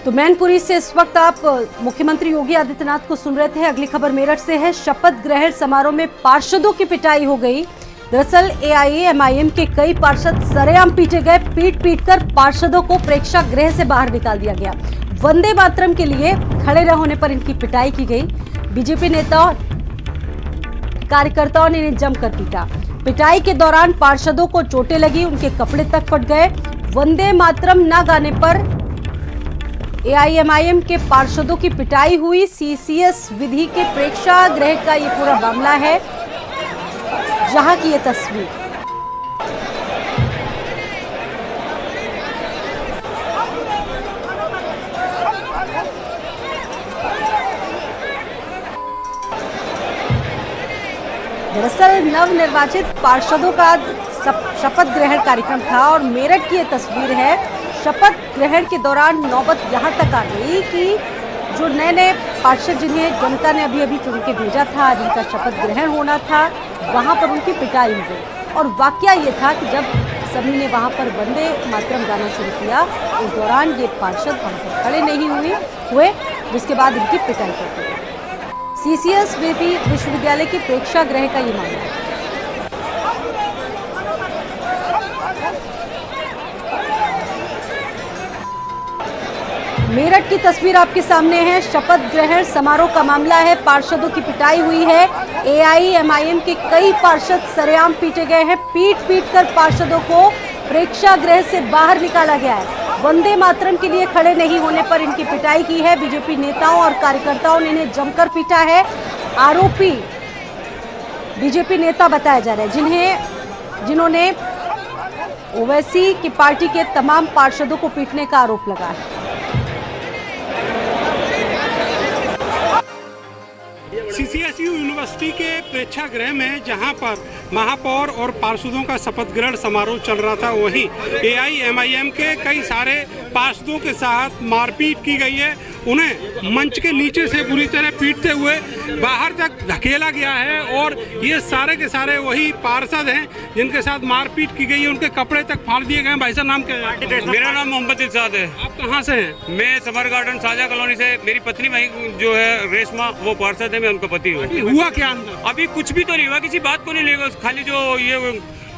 तो मैनपुरी से इस वक्त आप मुख्यमंत्री योगी आदित्यनाथ को सुन रहे थे। अगली खबर मेरठ से है। शपथ ग्रहण समारोह में पार्षदों की पिटाई हो गई। दरअसल एआईएमआईएम के कई पार्षद सरेआम पीटे गए। पीट कर पार्षदों को प्रेक्षागृह से बाहर निकाल दिया गया। वंदे मातरम के लिए खड़े न होने पर इनकी पिटाई की गई। बीजेपी नेता कार्यकर्ताओं ने इन्हें जमकर पीटा। पिटाई के दौरान पार्षदों को चोटें लगी, उनके कपड़े तक फट गए। वंदे मातरम न गाने पर एआईएमआईएम के पार्षदों की पिटाई हुई। सीसीएस विधि के प्रेक्षागृह का ये पूरा मामला है, जहां की ये तस्वीर। दरअसल नवनिर्वाचित पार्षदों का शपथ ग्रहण कार्यक्रम था और मेरठ की ये तस्वीर है। शपथ ग्रहण के दौरान नौबत यहां तक आ गई कि जो नए पार्षद जिन्हें जनता ने अभी चुन के भेजा था, जिनका शपथ ग्रहण होना था, वहां पर उनकी पिटाई हो गई। और वाकया ये था कि जब सभी ने वहां पर वंदे मातरम गाना शुरू किया, उस दौरान ये पार्षद वहां पर खड़े नहीं हुए, जिसके बाद इनकी पिटाई कर दी। सीसीएस विश्वविद्यालय के प्रेक्षागृह का ये मामला है। मेरठ की तस्वीर आपके सामने है। शपथ ग्रहण समारोह का मामला है। पार्षदों की पिटाई हुई है। एआईएमआईएम के कई पार्षद सरेआम पीटे गए हैं। पीट कर पार्षदों को प्रेक्षागृह से बाहर निकाला गया है। वंदे मातरम के लिए खड़े नहीं होने पर इनकी पिटाई की है। बीजेपी नेताओं और कार्यकर्ताओं ने इन्हें जमकर पीटा है। आरोपी बीजेपी नेता बताया जा रहा है, जिन्होंने ओवैसी की पार्टी के तमाम पार्षदों को पीटने का आरोप लगा है। सीसीएसयू यूनिवर्सिटी के प्रेक्षागृह में जहां पर महापौर और पार्षदों का शपथ ग्रहण समारोह चल रहा था, वहीं एआईएमआईएम के कई सारे पार्षदों के साथ मारपीट की गई है। उन्हें मंच के नीचे से बुरी तरह पीटते हुए बाहर तक धकेला गया है और ये सारे के सारे वही पार्षद हैं जिनके साथ मारपीट की गई है। उनके कपड़े तक फाड़ दिए गए। भाई साहब, नाम क्या है? मेरा नाम मोहम्मद इरशाद है। आप कहाँ से हैं? मैं समर गार्डन साझा कॉलोनी से। मेरी पत्नी वहीं जो है रेशमा, वो पार्षद है, मैं उनका पति हूँ। हुआ क्या अंदर? अभी कुछ भी तो नहीं हुआ, किसी बात को नहीं लेगा। खाली जो ये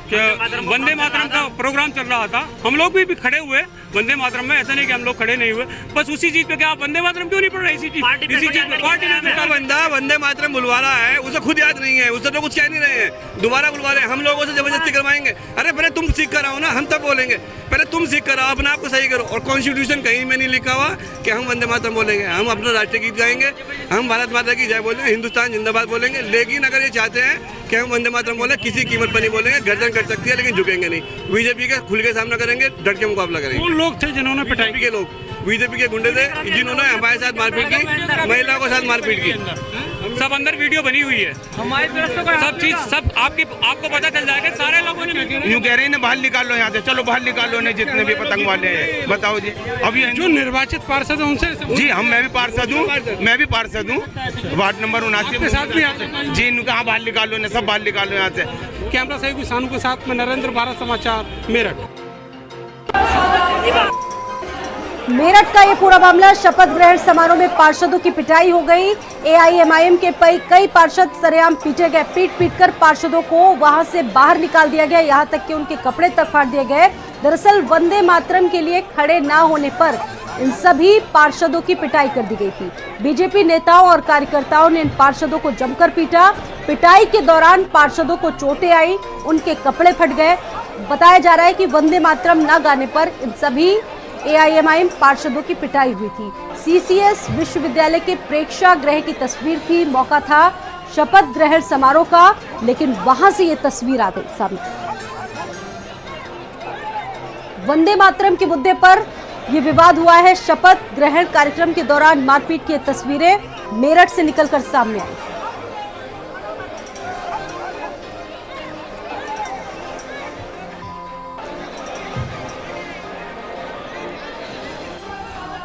वंदे मातरम का प्रोग्राम चल रहा था, हम लोग भी खड़े हुए वंदे मातरम में। ऐसा नहीं कि हम लोग खड़े नहीं हुए, बस उसी चीज पे। क्या आप वंदे मातरम क्यों नहीं पढ़ रहे? इसी चीज पार्टी ने बंदा वंदे मातरम बुलवा रहा है, उसे खुद याद नहीं है, उसे तो कुछ कह नहीं रहे हैं, दोबारा बुलवा रहे हैं। हम लोगों से जबरदस्ती करवाएंगे। अरे पहले तुम सीख कर आओ ना, हम तब बोलेंगे। पहले तुम सीख कर आओ, अपने आप को सही करो। और कॉन्स्टिट्यूशन कहीं में नहीं लिखा हुआ कि हम वंदे मातरम बोलेंगे। हम अपना राष्ट्रीय गीत गाएंगे, हम भारत माता की जय बोलेंगे, हिंदुस्तान जिंदाबाद बोलेंगे। लेकिन अगर ये चाहते हैं कि हम वंदे मातरम बोले, किसी कीमत पर नहीं बोलेंगे। गर्दन कट सकती है लेकिन झुकेंगे नहीं। बीजेपी का खुल के सामना करेंगे, डट के मुकाबला करेंगे। कौन लोग थे जिन्होंने पिटाई के लोग? बीजेपी के गुंडे थे जिन्होंने हमारे साथ मारपीट की, महिलाओं के साथ मारपीट की। सब अंदर वीडियो बनी हुई है हमारी तरफ से। सब चीज सब आपको पता चल जाएगा। सारे लोगों ने यूँ कह रहे हैं ना, बाहर निकाल लो यहाँ से, चलो बाहर निकाल लो, जितने भी पतंग वाले हैं। बताओ जी, अभी जो निर्वाचित पार्षद है उनसे? जी मैं भी पार्षद हूँ, वार्ड नंबर 79 के साथ भी आते जी। इनका हाँ बाहर निकाल लो, सब बाहर निकाल लो यहाँ से। कैमरा सहयोगी सानू के साथ में नरेंद्र, भारत समाचार, मेरठ। मेरठ का ये पूरा मामला। शपथ ग्रहण समारोह में पार्षदों की पिटाई हो गई। एआईएमआईएम के कई पार्षद सरेआम पीटे गए। पीट कर पार्षदों को वहां से बाहर निकाल दिया गया, यहां तक कि उनके कपड़े तक फाड़ दिए गए। दरअसल वंदे मातरम के लिए खड़े ना होने पर इन सभी पार्षदों की पिटाई कर दी गई थी। बीजेपी नेताओं और कार्यकर्ताओं ने इन पार्षदों को जमकर पीटा। पिटाई के दौरान पार्षदों को चोटें आई, उनके कपड़े फट गए। बताया जा रहा है कि वंदे मातरम न गाने पर इन सभी एआईएमआईएम पार्षदों की पिटाई हुई थी। सीसीएस विश्वविद्यालय के प्रेक्षागृह की तस्वीर थी। मौका था शपथ ग्रहण समारोह का, लेकिन वहां से ये तस्वीर आ गई सामने। वंदे मातरम के मुद्दे पर यह विवाद हुआ है। शपथ ग्रहण कार्यक्रम के दौरान मारपीट की तस्वीरें मेरठ से निकलकर सामने आई।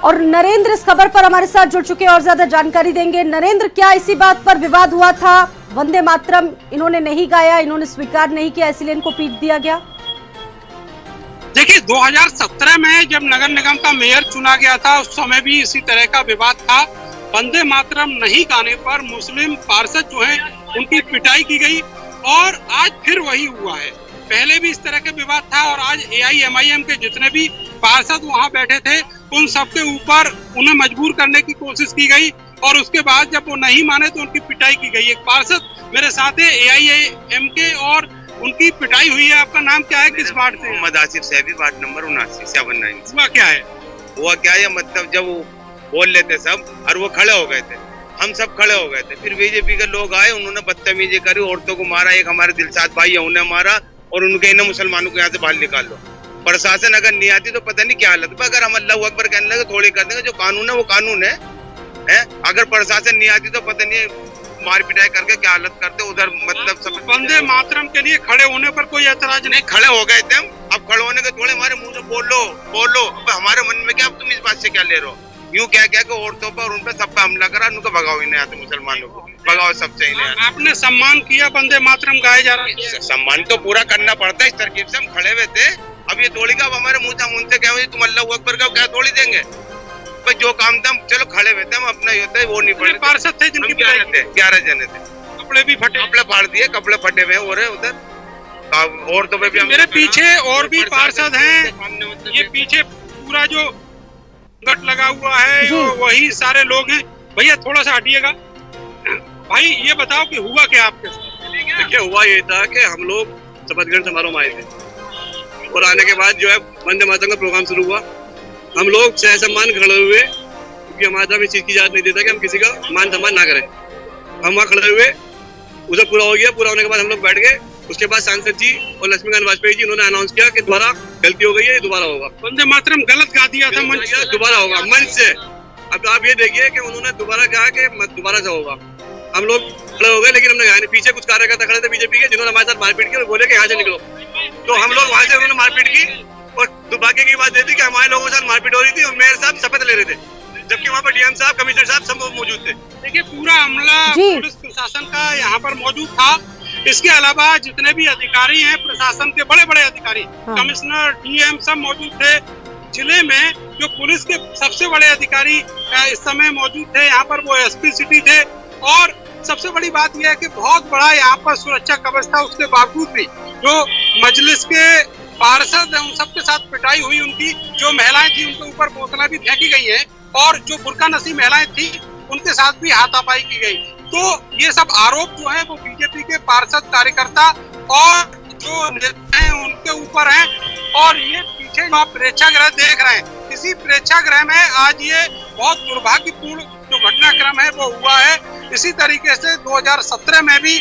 और नरेंद्र इस खबर पर हमारे साथ जुड़ चुके हैं और ज्यादा जानकारी देंगे। नरेंद्र, क्या इसी बात पर विवाद हुआ था? वंदे मातरम इन्होंने नहीं गाया, इन्होंने स्वीकार नहीं किया, इसलिए इनको पीट दिया गया। देखिए 2017 में जब नगर निगम का मेयर चुना गया था उस समय भी इसी तरह का विवाद था। वंदे मातरम नहीं गाने पर मुस्लिम पार्षद जो हैं उनकी पिटाई की गई और आज फिर वही हुआ है। पहले भी इस तरह के विवाद था और आज AIMIM के जितने भी पार्षद वहां बैठे थे उन सबके ऊपर उन्हें मजबूर करने की कोशिश की गई और उसके बाद जब वो नहीं माने तो उनकी पिटाई की गई। एक पार्षद मेरे साथ है AIM के और उनकी पिटाई हुई है। आपका नाम क्या है, किस वार्ड से? मोहम्मद आसिफ सैफी, वार्ड नंबर 79 हुआ क्या है? हुआ क्या है, मतलब जब वो बोल लेते सब और वो खड़े हो गए थे, हम सब खड़े हो गए थे, फिर बीजेपी के लोग आए, उन्होंने बदतमीजी करी, औरतों को मारा, एक हमारे दिलशाद भाई है उन्हें मारा और उनके इन्हें मुसलमानों को यहाँ से बाहर निकाल लो। प्रशासन अगर नहीं आती तो पता नहीं क्या हालत है। अगर हम अल्लाह अकबर कहने लगे थोड़ी कर देंगे, जो कानून है वो कानून है। अगर प्रशासन नहीं आती तो पता नहीं मार पिटाई करके क्या हालत करते उधर। मतलब सब वंदे मातरम के लिए खड़े होने पर कोई ऐतराज नहीं? खड़े हो गए थे हम। अब खड़े होने के थोड़े हमारे मुंह से बोलो। अब हमारे मन में क्या, अब तुम इस बात से क्या ले रहे हो? यूं क्या क्या कि औरतों पर और उन पर सब पे हमला करा, उनको भगाओ ही नहीं आते, मुसलमानों को भगाओ, सब चाहिए। आपने सम्मान किया, वंदे मातरम गाए जा रहा है, सम्मान तो पूरा करना पड़ता है। इस तरकीब से हम खड़े हुए थे। अब ये थोड़ी का हमारे मुंह से हम उनसे क्या हुई, तुम अल्लाह अकबर का क्या थोड़ी देंगे? भाई जो काम था चलो खड़े हुए थे हम, अपना होता है वो नहीं पड़े। पार्षद थे जिनकी 11 जने थे, कपड़े भी फटे, कपड़े फाड़ दिए, कपड़े फटे हुए हो रहे उधर। और तो भी मेरे पीछे और भी पार्षद हैं, ये पीछे पूरा जो गट लगा हुआ है वही सारे लोग हैं। भैया थोड़ा सा हटिएगा। भाई ये बताओ कि हुआ क्या आपके साथ? देखिए हुआ ये था कि हम लोग शपथ ग्रहण समारोह में आए थे और आने के बाद जो है वंदे मातरम का प्रोग्राम शुरू हुआ। हम लोग सह सम्मान खड़े हुए क्योंकि हमारे साथ इस चीज की इजाजत नहीं देता कि हम किसी का मान सम्मान ना करें। हम वहाँ खड़े हुए, उधर पूरा हो गया। पूरा होने के बाद हम लोग बैठ गए। उसके बाद सांसद जी और लक्ष्मीकांत वाजपेयी जी उन्होंने अनाउंस किया कि दोबारा गलती हो गई है, दोबारा होगा। वंदे मातरम गलत गा दिया था मंच से, दोबारा होगा मंच से। अब आप ये देखिए कि उन्होंने दोबारा कहा कि दोबारा से होगा। हम लोग खड़े हो गए लेकिन हमने गाया नहीं। पीछे कुछ कार्यकर्ता खड़े थे बीजेपी के जिन्होंने हमारे साथ मारपीट की और बोले कि यहाँ से निकलो। तो हम लोग वहाँ से उन्होंने मारपीट की और दुर्भाग्य की बात ये थी कि हमारे लोगों के साथ मारपीट हो रही थी और मेयर साहब शपथ ले रहे थे, जबकि वहाँ पर DM साहब, कमिश्नर साहब सब मौजूद थे। देखिए पूरा अमला पुलिस प्रशासन का यहाँ पर मौजूद था। इसके अलावा जितने भी अधिकारी हैं प्रशासन के, बड़े बड़े अधिकारी, कमिश्नर, DM सब मौजूद थे। जिले में जो पुलिस के सबसे बड़े अधिकारी इस समय मौजूद थे यहाँ पर, वो SP सिटी थे। और सबसे बड़ी बात यह है कि बहुत बड़ा यहाँ पर सुरक्षा कवच था। उसके बावजूद भी जो मजलिस के पार्षद हैं उन सबके साथ पिटाई हुई। उनकी जो महिलाएं थी उनके ऊपर बोतलें भी फेंकी गई हैं और जो बुर्का नसी महिलाएं थी उनके साथ भी हाथापाई की गई। तो ये सब आरोप जो है वो बीजेपी के पार्षद, कार्यकर्ता और जो नेता हैं उनके ऊपर हैं। और ये पीछे जो आप प्रेक्षागृह देख रहे हैं, इसी प्रेक्षागृह में आज ये बहुत दुर्भाग्यपूर्ण जो घटनाक्रम है वो हुआ है। इसी तरीके से 2017 में भी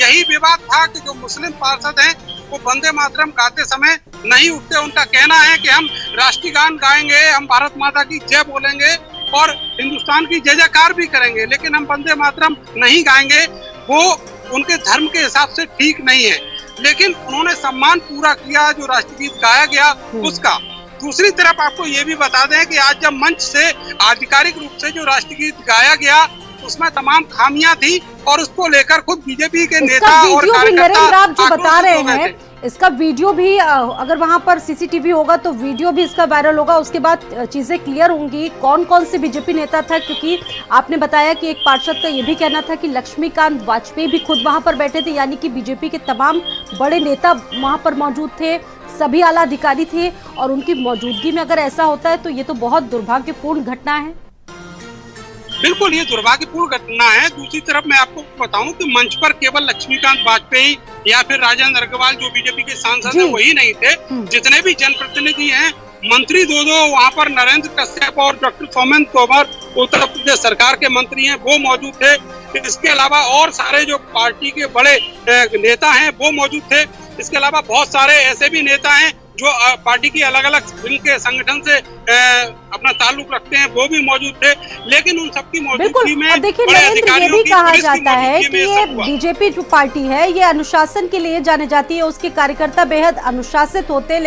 यही विवाद था कि जो मुस्लिम पार्षद हैं वो वंदे मातरम गाते समय नहीं उठते। उनका कहना है कि हम राष्ट्रीय गान गाएंगे, हम भारत माता की जय बोलेंगे और हिंदुस्तान की जय जयकार भी करेंगे, लेकिन हम वंदे मातरम नहीं गाएंगे। वो उनके धर्म के हिसाब से ठीक नहीं है। लेकिन उन्होंने सम्मान पूरा किया जो राष्ट्रगीत गाया गया उसका। दूसरी तरफ आपको ये भी बता दें कि आज जब मंच से आधिकारिक रूप से जो राष्ट्रगीत गाया गया उसमें तमाम खामियां थी और उसको लेकर खुद बीजेपी के नेता और कार्यकर्ता आप जो बता रहे हैं, इसका वीडियो भी अगर वहां पर CCTV होगा तो वीडियो भी इसका वायरल होगा। उसके बाद चीजें क्लियर होंगी कौन कौन से बीजेपी नेता था, क्योंकि आपने बताया कि एक पार्षद का ये भी कहना था कि लक्ष्मीकांत वाजपेयी भी खुद वहां पर बैठे थे, यानी कि बीजेपी के तमाम बड़े नेता वहां पर मौजूद थे, सभी आला अधिकारी थे। और उनकी मौजूदगी में अगर ऐसा होता है तो ये तो बहुत दुर्भाग्यपूर्ण घटना है। बिल्कुल ये दुर्भाग्यपूर्ण घटना है। दूसरी तरफ मैं आपको बताऊं कि मंच पर केवल लक्ष्मीकांत वाजपेयी या फिर राजेंद्र अग्रवाल जो बीजेपी के सांसद हैं वही नहीं थे। जितने भी जनप्रतिनिधि हैं, मंत्री दो वहाँ पर नरेंद्र कश्यप और डॉक्टर सोमेंद्र तोमर उत्तर प्रदेश सरकार के मंत्री हैं वो मौजूद थे। इसके अलावा और सारे जो पार्टी के बड़े नेता हैं वो मौजूद थे। इसके अलावा बहुत सारे ऐसे भी नेता हैं जो पार्टी की अलग अलग के संगठन से अपना ताल्लुक रखते हैं वो भी मौजूद थे। लेकिन उन सबकी मौजूदगी में देखिए नरेंद्र, ये भी कहा जाता है कि ये बीजेपी जो पार्टी है ये अनुशासन के लिए जाने जाती है, उसके कार्यकर्ता बेहद अनुशासित होते हैं।